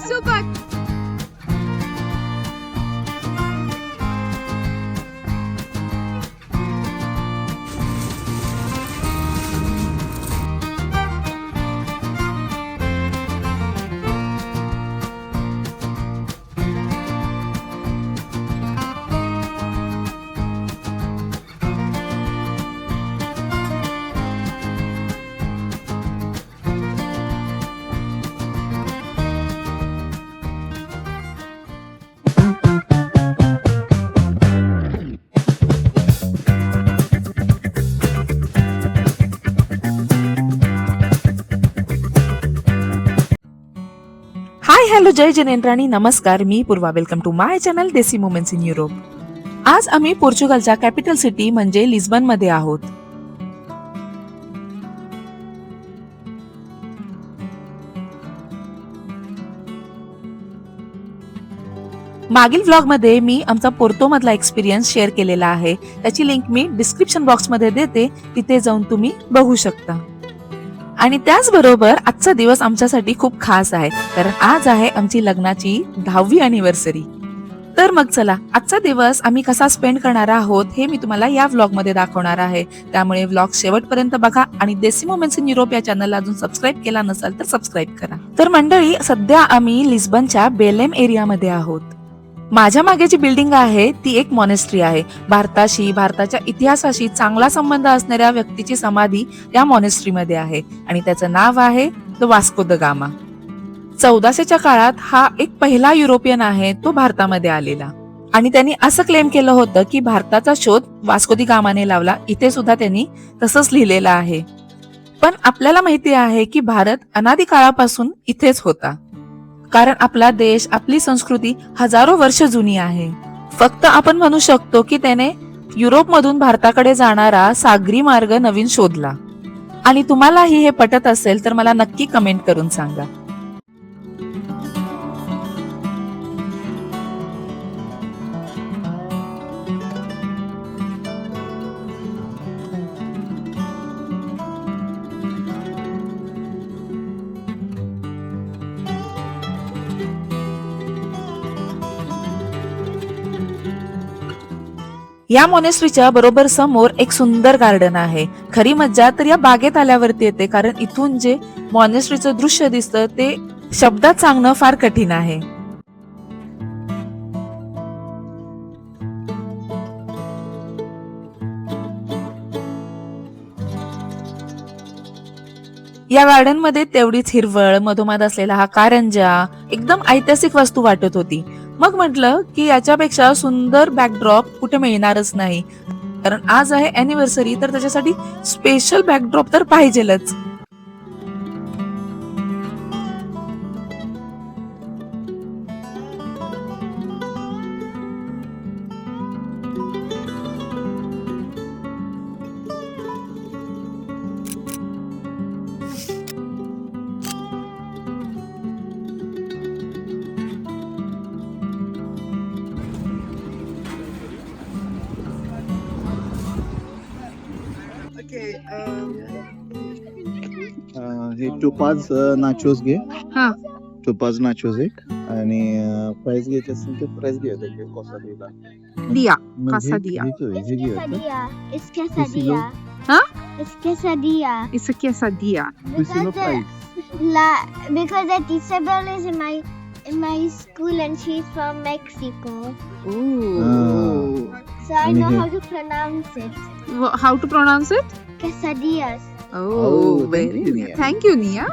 Super. Hi hello जय जनेंद्र आणि नमस्कार. मी Purva. Welcome to my channel desi moments in Europe. आज आम्ही पोर्चुगलच्या कॅपिटल सिटी म्हणजे लिस्बन मध्ये आहोत. मागील व्लॉग मध्ये मी आमचा पोर्तो मधला एक्सपिरियन्स शेअर केलेला आहे. त्याची लिंक मी डिस्क्रिप्शन बॉक्स मध्ये देते, तिथे जाऊन तुम्ही बघू शकता. आणि त्याचबरोबर आजचा दिवस आमच्यासाठी खूप खास आहे, कारण आज आहे आमची लग्नाची 10वी अॅनिव्हर्सरी. तर मग चला, आजचा दिवस आम्ही कसा स्पेंड करणार आहोत हे मी तुम्हाला या व्लॉग मध्ये दाखवणार आहे. त्यामुळे व्लॉग शेवटपर्यंत बघा आणि देसी मोमेंट्स इन युरोप या चॅनलला अजून सबस्क्राईब केला नसाल तर सबस्क्राईब करा. तर मंडळी, सध्या आम्ही लिस्बनच्या बेलेम एरियामध्ये आहोत. माझ्या मागे जी बिल्डिंग आहे ती एक मॉनेस्ट्री आहे. भारताशी, भारताच्या इतिहासाशी चांगला संबंध असणाऱ्या व्यक्तीची समाधी या मॉनेस्ट्रीमध्ये आहे आणि त्याचं नाव आहे द वास्को द गामा. 1400च्या काळात हा एक पहिला युरोपियन आहे तो भारतामध्ये आलेला आणि त्यांनी असं क्लेम केलं होतं की भारताचा शोध वास्को दी गामाने लावला. इथे सुद्धा त्यांनी तसंच लिहिलेलं आहे. पण आपल्याला माहिती आहे की भारत अनादी काळापासून इथेच होता, कारण आपला देश, आपली संस्कृती हजारो वर्ष जुनी आहे. फक्त आपण म्हणू शकतो की त्याने युरोप मधून भारताकडे जाणारा सागरी मार्ग नवीन शोधला. आणि तुम्हालाही हे पटत असेल तर मला नक्की कमेंट करून सांगा. या मॉनेस्ट्रीच्या बरोबर समोर एक सुंदर गार्डन आहे. खरी मज्जा तर या बागेत आल्यावरती येते, कारण इथून जे मॉनेस्ट्रीचं दृश्य दिसतं ते शब्दात सांगणं फार कठीण आहे. या गार्डन मध्ये तेवढीच हिरवळ, मधोमध असलेला हा कारंजा एकदम ऐतिहासिक वस्तू वाटत होती. मग म्हटलं की याच्यापेक्षा सुंदर बॅकड्रॉप कुठे मिळणारच नाही, कारण आज आहे अॅनिव्हर्सरी, तर त्याच्यासाठी स्पेशल बॅकड्रॉप तर पाहिजेलच. हे टोपाज नाचोस घे. हा. टोपाज नाचोस एक आणि प्राइस घ्यायची असेल तर प्राइस घ्यायचं कसा दिला दिया. म्हणजे कसा दिया? हे घ्यायचं. Quesadilla. It's Quesillo. quesadilla. Huh? It's quesadilla. It's a quesadilla. Quesillo Because because the teacher girl is in my school and she's from Mexico, Ooh. so I And know here- how to pronounce it. How to pronounce it? Quesadillas. Oh, thank very you, nice. Nia. Thank you, Nia.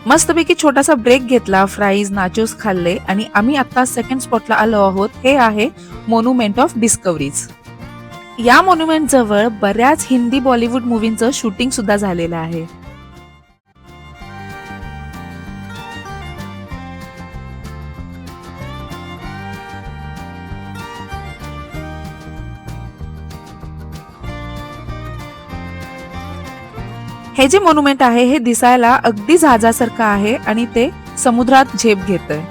मस्तपैकी छोटासा break घेतला, fries, nachos खाल्ले आणि आम्ही आता second स्पॉटला आलो आहोत. हे आहे मॉन्युमेंट ऑफ डिस्कव्हरीज. या मॉन्युमेंट जवळ बऱ्याच हिंदी बॉलिवूड मूवींचं शूटिंग सुद्धा झालेलं आहे. हे जे मॉन्युमेंट आहे हे दिसायला अगदी जहाजासारखं आहे आणि ते समुद्रात झेप घेतंय.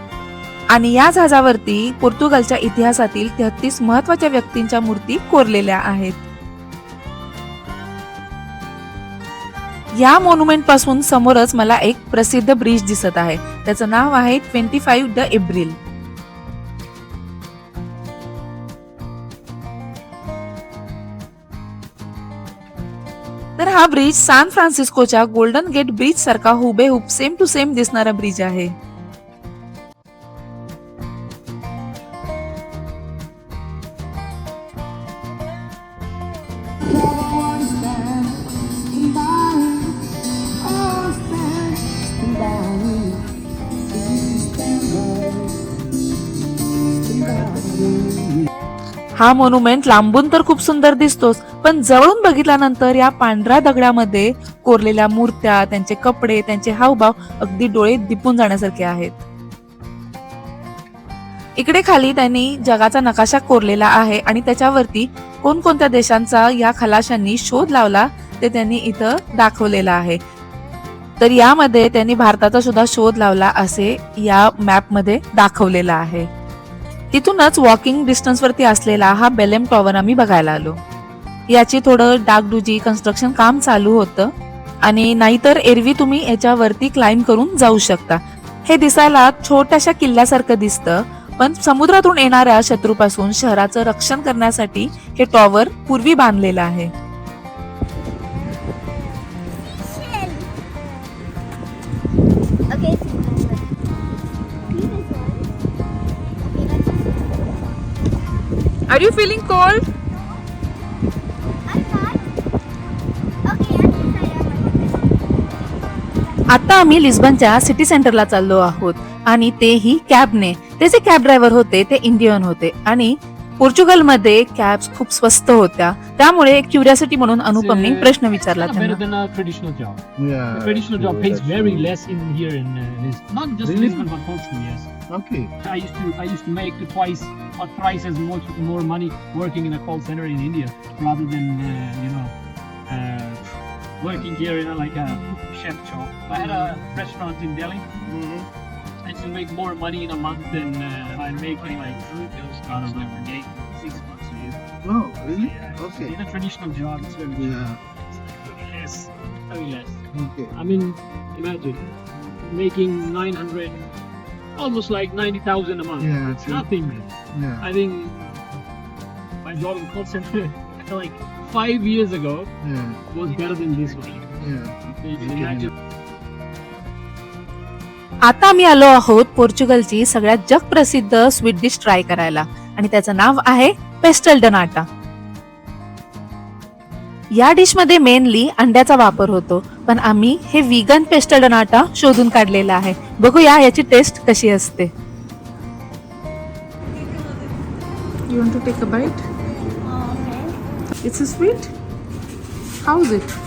आणि या जहाजावरती पोर्तुगालच्या इतिहासातील 33 महत्वाच्या व्यक्तींच्या मूर्ती कोरलेल्या आहेत. या मॉन्युमेंट पासून समोरच मला एक प्रसिद्ध ब्रिज दिसत आहे. त्याचं नाव आहे 25 द एप्रिल. तर हा ब्रिज सॅन फ्रान्सिस्कोच्या गोल्डन गेट ब्रिज सारखा हुबेहूब सेम टू सेम दिसणारा ब्रिज आहे. हा मॉन्युमेंट लांबून तर खूप सुंदर दिसतोच, पण जवळून बघितल्यानंतर या पांढऱ्या दगडामध्ये कोरलेल्या मूर्त्या, त्यांचे कपडे, त्यांचे हावभाव अगदी डोळे दिपून जाण्यासारखे आहेत. इकडे खाली त्यांनी जगाचा नकाशा कोरलेला आहे आणि त्याच्यावरती कोणकोणत्या देशांचा या खलाशांनी शोध लावला ते त्यांनी इथं दाखवलेलं आहे. तर यामध्ये त्यांनी भारताचा सुद्धा शोध लावला असे या मॅप मध्ये दाखवलेला आहे. तिथूनच वॉकिंग डिस्टन्स वरती असलेला हा बेलेम टॉवर आम्ही बघायला आलो. याची थोडं डागडुजी कन्स्ट्रक्शन काम चालू होतं आणि नाहीतर एरवी तुम्ही याच्यावरती क्लाइंब करून जाऊ शकता. हे दिसायला छोट्याशा किल्ल्यासारखं दिसतं, पण समुद्रातून येणाऱ्या शत्रूपासून शहराचं रक्षण करण्यासाठी हे टॉवर पूर्वी बांधलेलं आहे. Okay. Are you feeling cold? I'm not. Okay, I am. आता आम्ही लिस्बनच्या सिटी सेंटरला चाललो आहोत आणि तेही कॅबने. ते जे कॅब ड्रायव्हर होते ते इंडियन होते आणि पोर्चुगलमध्ये कॅब्स खूप स्वस्त होत्या. त्यामुळे क्युरियोसिटी म्हणून अनुपमने प्रश्न विचारला better त्यांना. than a traditional job. Yeah. The traditional job pays that's very true. less in here in Lisbon. Not just Really? Lisbon, but Portugal. Yes. Okay. I used to make twice or thrice as more money working in a call center in India rather than working here in like a chef shop. I had a restaurant in Delhi. I used to make more money in a month than I'm making like I don't know, 6 months a year. Oh, really? Yeah. Okay. In a traditional job, it's very Yeah. less, very less. Okay. I mean, imagine making 900, almost like 90,000 a month. Yeah, It's true. nothing. Yeah. I think my job in call center like 5 years ago Yeah. was better than this one. Yeah. You can imagine. आता आम्ही आलो आहोत पोर्चुगलची सगळ्यात जगप्रसिद्ध sweet dish try करायला आणि त्याचं नाव आहे पेस्टल डनाटा. या डिश मध्ये मेनली अंड्याचा वापर होतो, पण आम्ही हे व्हीगन पेस्टल डनाटा शोधून काढलेला आहे. बघूया याची टेस्ट कशी असते. You want to take a bite? Okay. It's a sweet. How's it?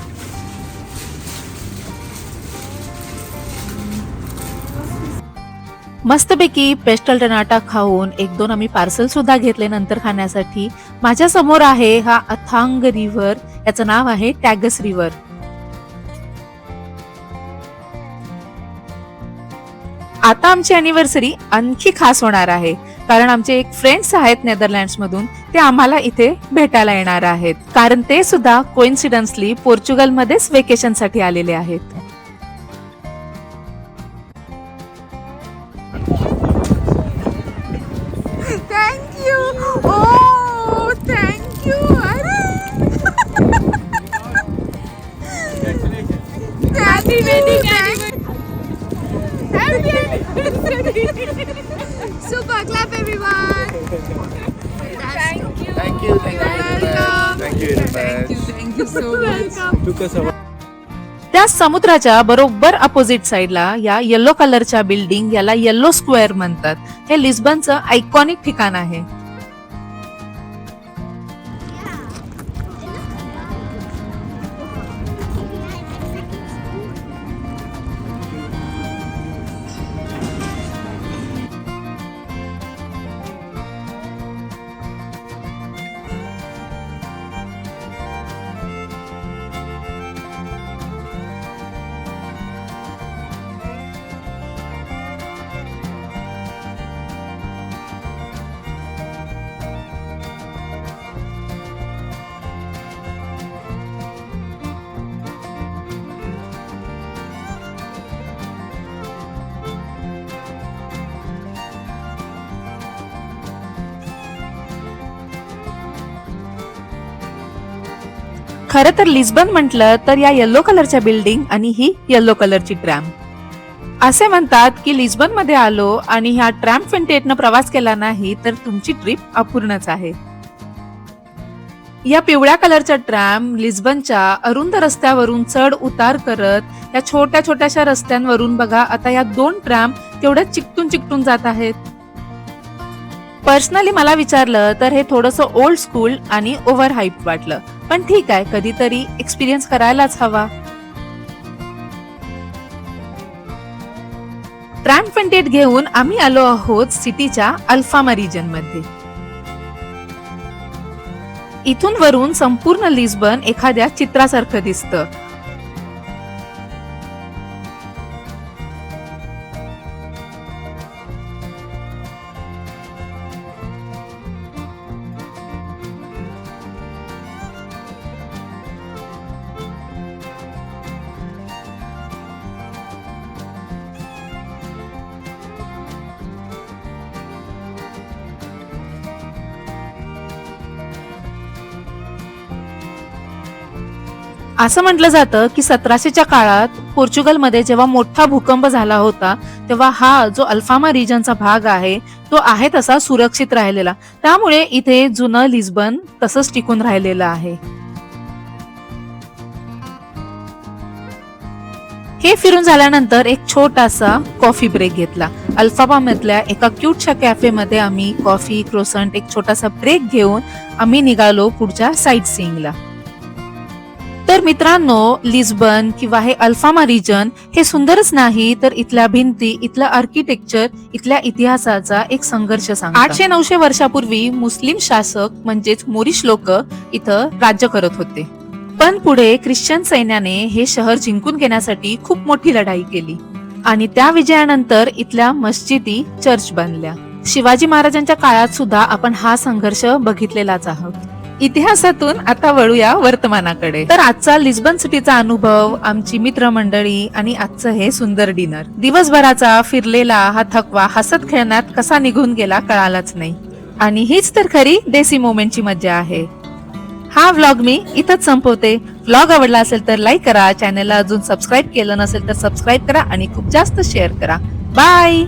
मस्तपैकी पेस्टल डनाटा खाऊन एक दोन आम्ही पार्सल सुद्धा घेतले नंतर खाण्यासाठी. माझ्या समोर आहे हा अथांग रिव्हर. याचं नाव आहे टॅगस रिव्हर. आता आमची अॅनिव्हर्सरी आणखी खास होणार आहे, कारण आमचे एक फ्रेंड्स आहेत नेदरलँड्स मधून. ते आम्हाला इथे भेटायला येणार आहेत, कारण ते सुद्धा कोइन्सिडन्सली पोर्चुगलमध्येच वेकेशन साठी आलेले आहेत. Thank you. Oh, thank you. Happy wedding anniversary. Happy anniversary. Super clap everyone. Thank you. Thank you. Thank you. Welcome. Thank you very much. Thank you so much. Took us a त्या समुद्राच्या बरोबर opposite साइडला या yellow कलरच्या building, याला yellow square म्हणतात. हे लिस्बनचं iconic ठिकाण आहे. खरं तर लिस्बन म्हटलं तर या येल्लो कलरच्या बिल्डिंग आणि ही येल्लो कलरची ट्रॅम. असे म्हणतात की लिस्बन मध्ये आलो आणि ह्या ट्रॅम फिंटेटनं प्रवास केला नाही तर तुमची ट्रिप अपूर्णच आहे. या पिवळ्या कलरच्या ट्रॅम लिस्बनच्या अरुंद रस्त्यावरून चढ उतार करत या छोट्या छोट्याशा रस्त्यांवरून बघा आता या 2 ट्रॅम तेवढ्या चिकटून जात आहेत. पर्सनली मला विचारलं तर हे थोडंसं ओल्ड स्कूल आणि ओव्हर हाईप वाटलं, पण ठीक आहे, कधीतरी एक्सपिरियन्स करायलाच हवा. ट्रॅम फिंटेट घेऊन आम्ही आलो आहोत सिटीच्या अल्फामा रिजन मध्ये. इथून वरून संपूर्ण लिस्बन एखाद्या चित्रासारखं दिसतं. असं म्हटलं जातं की 1700च्या काळात पोर्चुगलमध्ये जेव्हा मोठा भूकंप झाला होता तेव्हा हा जो अल्फामा रिजनचा भाग आहे तो आहे तसा सुरक्षित राहिलेला, त्यामुळे इथे जुनं लिस्बन तसंच टिकून राहिलेलं आहे. हे फिरून झाल्यानंतर एक छोटासा कॉफी ब्रेक घेतला. अल्फामा मधल्या एका क्यूटच्या कॅफेमध्ये आम्ही कॉफी, क्रोसंट एक छोटासा ब्रेक घेऊन आम्ही निघालो पुढच्या साईट सीइंगला. तर मित्रांनो, लिस्बन किंवा हे अल्फामा रिजन हे सुंदरच नाही तर इथल्या भिंती, इथलं आर्किटेक्चर, इथल्या इतिहासाचा एक संघर्ष सांगतात. 800-900 वर्षापूर्वी मुस्लिम शासक म्हणजेच मोरिश लोक इथं राज्य करत होते, पण पुढे ख्रिश्चन सैन्याने हे शहर जिंकून घेण्यासाठी खूप मोठी लढाई केली आणि त्या विजयानंतर इथल्या मस्जिदी, चर्च बनल्या. शिवाजी महाराजांच्या काळात सुद्धा आपण हा संघर्ष बघितलेलाच आहोत. इतिहासातून आता वळूया वर्तमानाकडे. तर आजचा लिस्बन सिटीचा अनुभव, आमची मित्रमंडळी आणि आजचं हे सुंदर डिनर, दिवसभराचा फिरलेला हा थकवा हसत खेळण्यात कसा निघून गेला कळालाच नाही. आणि हीच तर खरी देसी मोमेंटची मज्जा आहे. हा व्लॉग मी इथंच संपवते. व्लॉग आवडला असेल तर लाईक करा, चॅनलला अजून सबस्क्राईब केलं नसेल तर सबस्क्राईब करा आणि खूप जास्त शेअर करा. बाय.